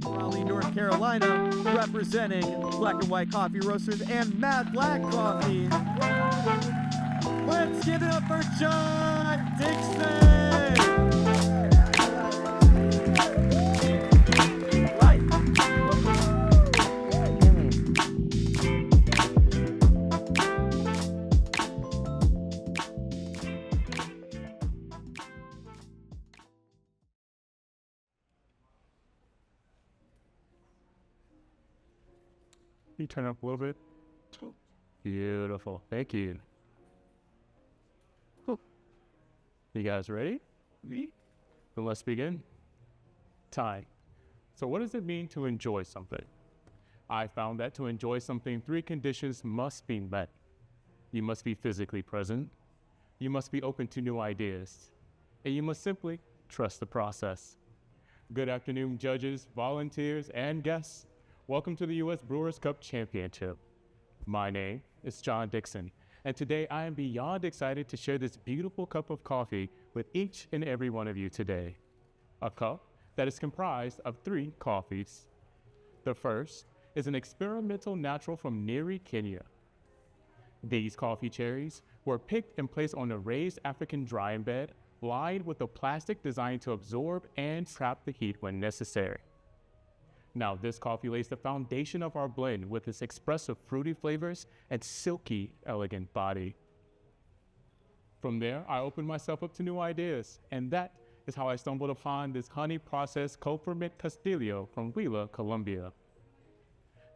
Raleigh, North Carolina, representing Black and White Coffee Roasters and Mad Black Coffee. Let's give it up for John Dixon! Can you turn it up a little bit? Beautiful. Thank you. You guys ready? Then let's begin. Time. So what does it mean to enjoy something? I found that to enjoy something, 3 conditions must be met. You must be physically present, you must be open to new ideas, and you must simply trust the process. Good afternoon, judges, volunteers, and guests. Welcome to the U.S. Brewers Cup Championship. My name is John Dixon, and today I am beyond excited to share this beautiful cup of coffee with each and every one of you today. A cup that is comprised of 3 coffees. The first is an experimental natural from Nyeri, Kenya. These coffee cherries were picked and placed on a raised African drying bed, lined with a plastic designed to absorb and trap the heat when necessary. Now, this coffee lays the foundation of our blend with its expressive fruity flavors and silky, elegant body. From there, I opened myself up to new ideas, and that is how I stumbled upon this honey-processed cold ferment Castillo from Huila, Colombia.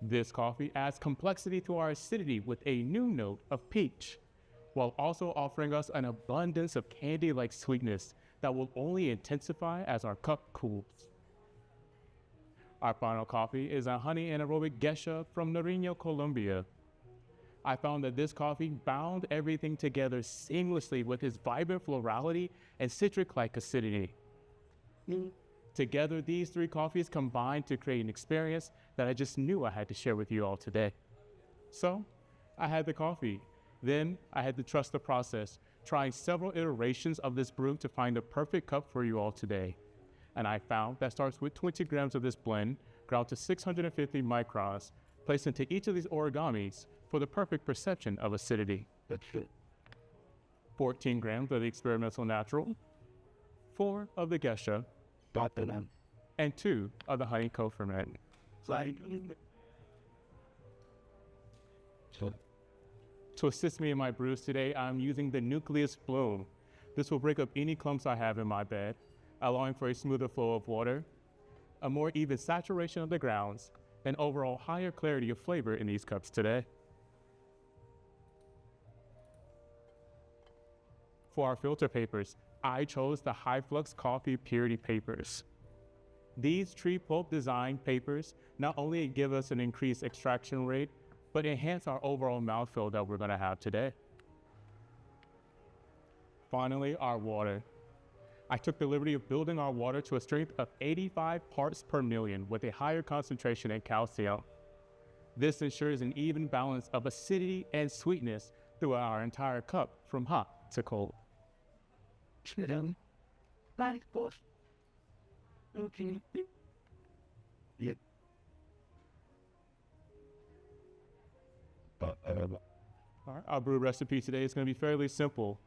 This coffee adds complexity to our acidity with a new note of peach, while also offering us an abundance of candy-like sweetness that will only intensify as our cup cools. Our final coffee is a honey anaerobic geisha from Nariño, Colombia. I found that this coffee bound everything together seamlessly with its vibrant florality and citric-like acidity. Together, these 3 coffees combined to create an experience that I just knew I had to share with you all today. So, I had the coffee. Then, I had to trust the process, trying several iterations of this brew to find the perfect cup for you all today. And I found that starts with 20 grams of this blend, ground to 650 microns, placed into each of these origamis for the perfect perception of acidity. 14 grams of the experimental natural, 4 of the geisha, and 2 of the honey co-ferment. To assist me in my brews today, I'm using the Nucleus Bloom. This will break up any clumps I have in my bed, allowing for a smoother flow of water, a more even saturation of the grounds, and overall higher clarity of flavor in these cups today. For our filter papers, I chose the High Flux Coffee Purity Papers. These tree pulp design papers not only give us an increased extraction rate, but enhance our overall mouthfeel that we're going to have today. Finally, our water. I took the liberty of building our water to a strength of 85 parts per million with a higher concentration in calcium. This ensures an even balance of acidity and sweetness throughout our entire cup from hot to cold. All right, our brew recipe today is going to be fairly simple.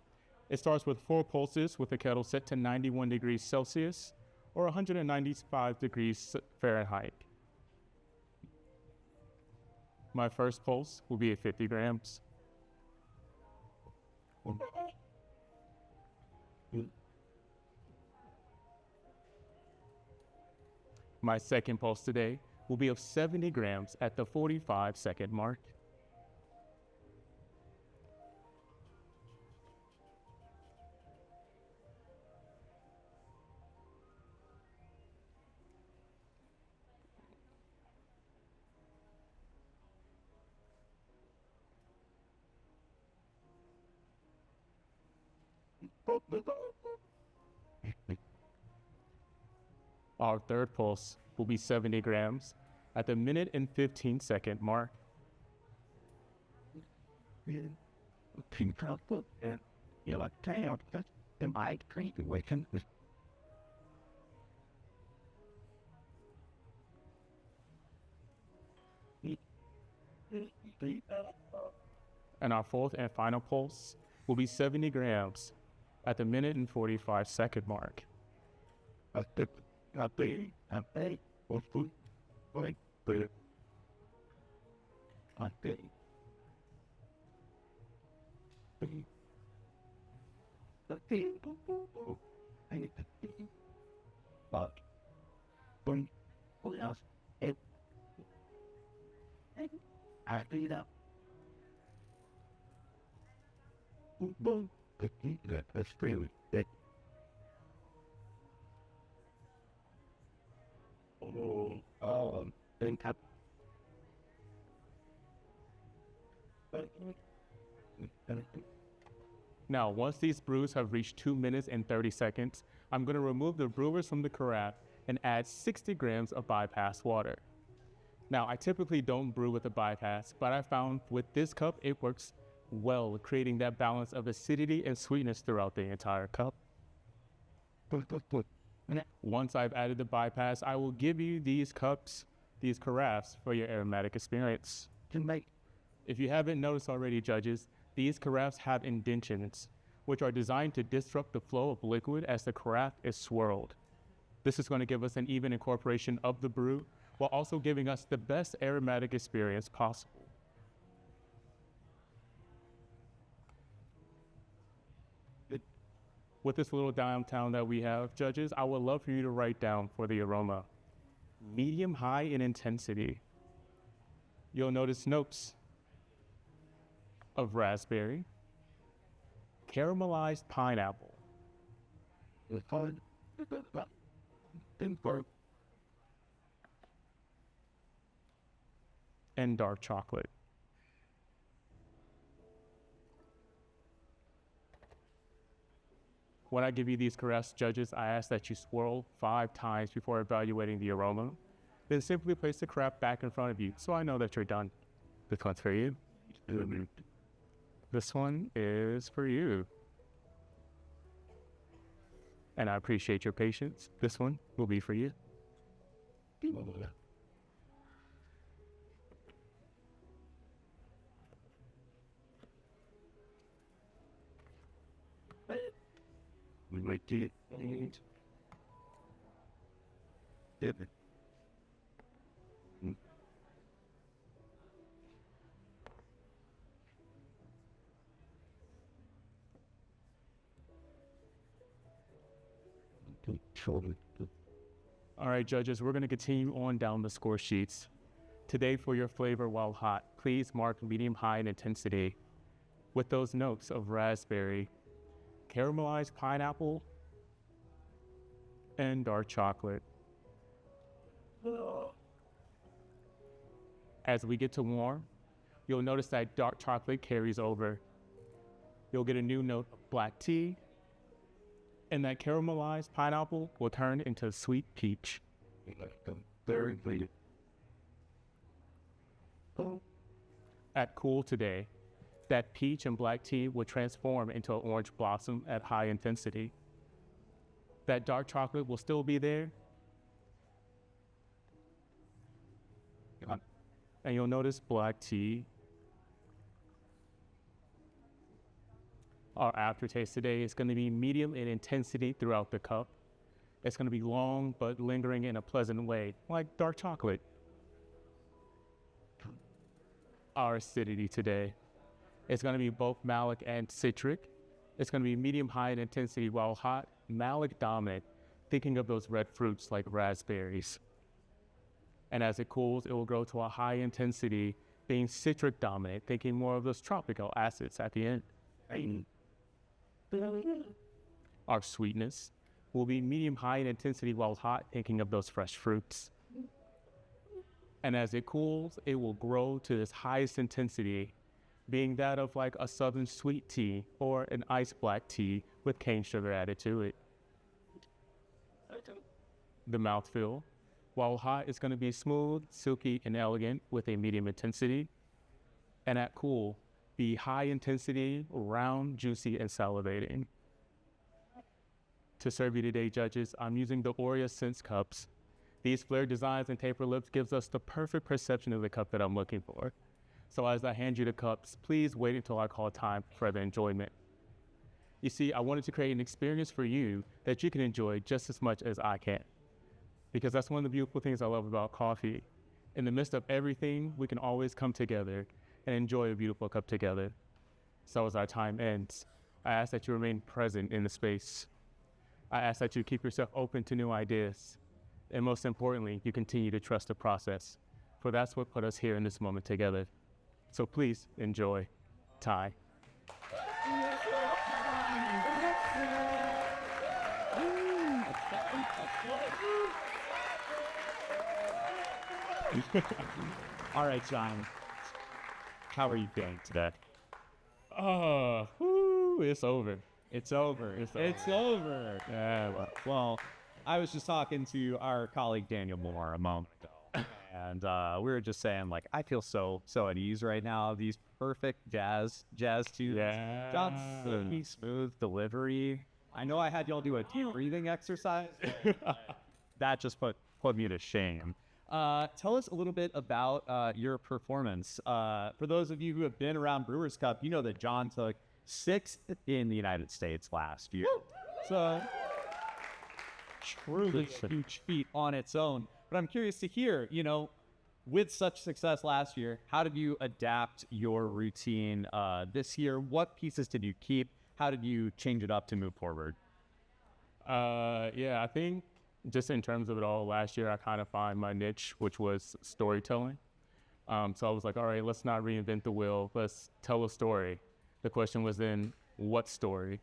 It starts with 4 pulses with the kettle set to 91 degrees Celsius or 195 degrees Fahrenheit. My first pulse will be at 50 grams. My second pulse today will be of 70 grams at the 45-second mark. Our third pulse will be 70 grams at the minute and 15-second mark. And our fourth and final pulse will be 70 grams at the minute and 45-second mark. Now, once these brews have reached 2 minutes and 30 seconds, I'm going to remove the brewers from the carafe and add 60 grams of bypass water. Now, I typically don't brew with a bypass, but I found with this cup, it works well, creating that balance of acidity and sweetness throughout the entire cup. Once I've added the bypass, I will give you these cups, these carafes, for your aromatic experience. If you haven't noticed already, judges, these carafes have indentions, which are designed to disrupt the flow of liquid as the carafe is swirled. This is going to give us an even incorporation of the brew, while also giving us the best aromatic experience possible. With this little downtown that we have, judges, I would love for you to write down for the aroma: medium high in intensity. You'll notice notes of raspberry, caramelized pineapple, and dark chocolate. When I give you these carafes, judges, I ask that you swirl 5 times before evaluating the aroma. Then simply place the carafe back in front of you so I know that you're done. This one's for you. This one is for you. And I appreciate your patience. This one will be for you. We might do it. All right, judges, we're going to continue on down the score sheets. Today, for your flavor while hot, please mark medium high in intensity with those notes of raspberry, caramelized pineapple, and dark chocolate. As we get to warm, you'll notice that dark chocolate carries over. You'll get a new note of black tea, and that caramelized pineapple will turn into sweet peach. At cool today, that peach and black tea will transform into an orange blossom at high intensity. That dark chocolate will still be there. And you'll notice black tea. Our aftertaste today is going to be medium in intensity throughout the cup. It's going to be long but lingering in a pleasant way, like dark chocolate. Our acidity today is going to be both malic and citric. It's going to be medium high in intensity while hot, malic dominant, thinking of those red fruits like raspberries. And as it cools, it will grow to a high intensity, being citric dominant, thinking more of those tropical acids at the end. Our sweetness will be medium high in intensity while hot, thinking of those fresh fruits. And as it cools, it will grow to its highest intensity, being that of like a southern sweet tea or an iced black tea with cane sugar added to it. The mouthfeel, while hot, is going to be smooth, silky, and elegant with a medium intensity. And at cool, be high intensity, round, juicy, and salivating. To serve you today, judges, I'm using the Aurea Sense cups. These flare designs and taper lips gives us the perfect perception of the cup that I'm looking for. So as I hand you the cups, please wait until I call time for the enjoyment. You see, I wanted to create an experience for you that you can enjoy just as much as I can. Because that's one of the beautiful things I love about coffee. In the midst of everything, we can always come together and enjoy a beautiful cup together. So as our time ends, I ask that you remain present in the space. I ask that you keep yourself open to new ideas. And most importantly, you continue to trust the process, for that's what put us here in this moment together. So please enjoy Thai. All right, John. How are you feeling today? It's over. It's over. It's over. Yeah, Well, I was just talking to our colleague Daniel Moore a moment ago, and we were just saying, like, I feel so at ease right now. These perfect jazz tunes. Yeah. John's silky smooth delivery. I know I had y'all do a deep breathing exercise. That just put me to shame. Tell us a little bit about your performance. For those of you who have been around Brewers Cup, you know that John took 6th in the United States last year. So truly a huge feat on its own. But I'm curious to hear, with such success last year, how did you adapt your routine this year? What pieces did you keep? How did you change it up to move forward? I think just in terms of it all, last year I kind of found my niche, which was storytelling. So I was like, all right, let's not reinvent the wheel. Let's tell a story. The question was then, what story?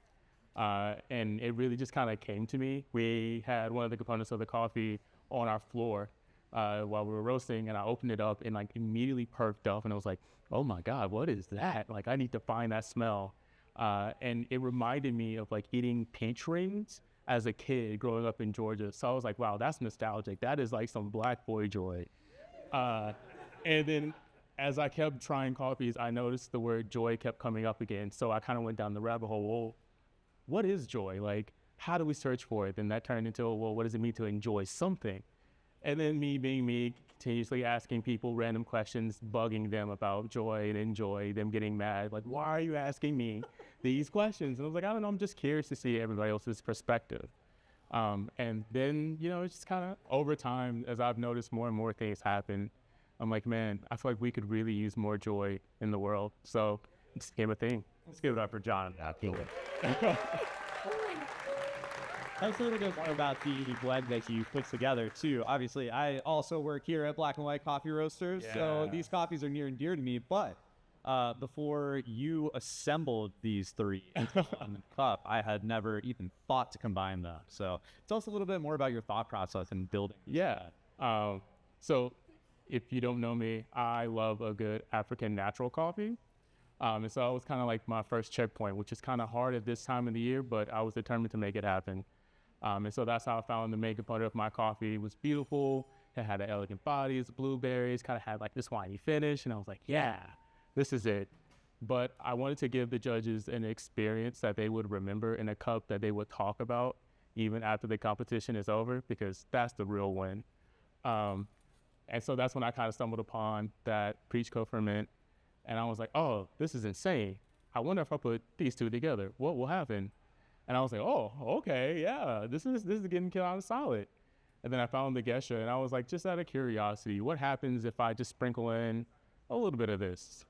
And it really just kind of came to me. We had one of the components of the coffee on our floor while we were roasting, and I opened it up and like immediately perked up, and I was like, oh my God, what is that? Like, I need to find that smell. And it reminded me of like eating peach rings as a kid growing up in Georgia. So I was like, wow, that's nostalgic. That is like some black boy joy. And then as I kept trying coffees, I noticed the word joy kept coming up again. So I kind of went down the rabbit hole. Well, what is joy? Like, how do we search for it? Then that turned into, well, what does it mean to enjoy something? And then me being me, continuously asking people random questions, bugging them about joy and enjoy, them getting mad. Like, why are you asking me these questions? And I was like, I don't know, I'm just curious to see everybody else's perspective. And then, it's just kind of over time, as I've noticed more and more things happen, I'm like, man, I feel like we could really use more joy in the world. So it just became a thing. Let's give it up for John. Tell us a little bit more about the blend that you put together, too. Obviously, I also work here at Black and White Coffee Roasters, so these coffees are near and dear to me. But before you assembled these three into one cup, I had never even thought to combine them. So tell us a little bit more about your thought process in building. Yeah. So if you don't know me, I love a good African natural coffee. And so it was kind of like my first checkpoint, which is kind of hard at this time of the year, but I was determined to make it happen. And so that's how I found the main component of my coffee. It was beautiful. It had an elegant body, it's blueberries, kind of had like this winey finish. And I was like, yeah, this is it. But I wanted to give the judges an experience that they would remember in a cup that they would talk about even after the competition is over, because that's the real win. And so that's when I kind of stumbled upon that peach co-ferment. And I was like, oh, this is insane. I wonder if I put these two together, what will happen? And I was like, oh, okay, yeah, this is getting kind of solid. And then I found the Gesha, and I was like, just out of curiosity, what happens if I just sprinkle in a little bit of this?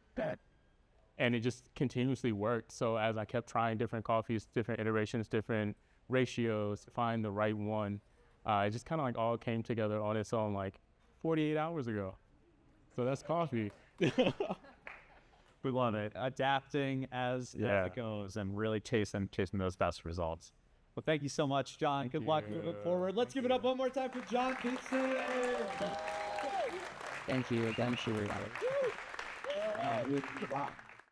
And it just continuously worked. So as I kept trying different coffees, different iterations, different ratios to find the right one, it just kind of like all came together on its own like 48 hours ago. So that's coffee. We love it. Adapting as it goes and really chasing those best results. Well, thank you so much, John. Good luck moving forward. Let's give it up one more time for John Dixon. Thank you again, Sheree.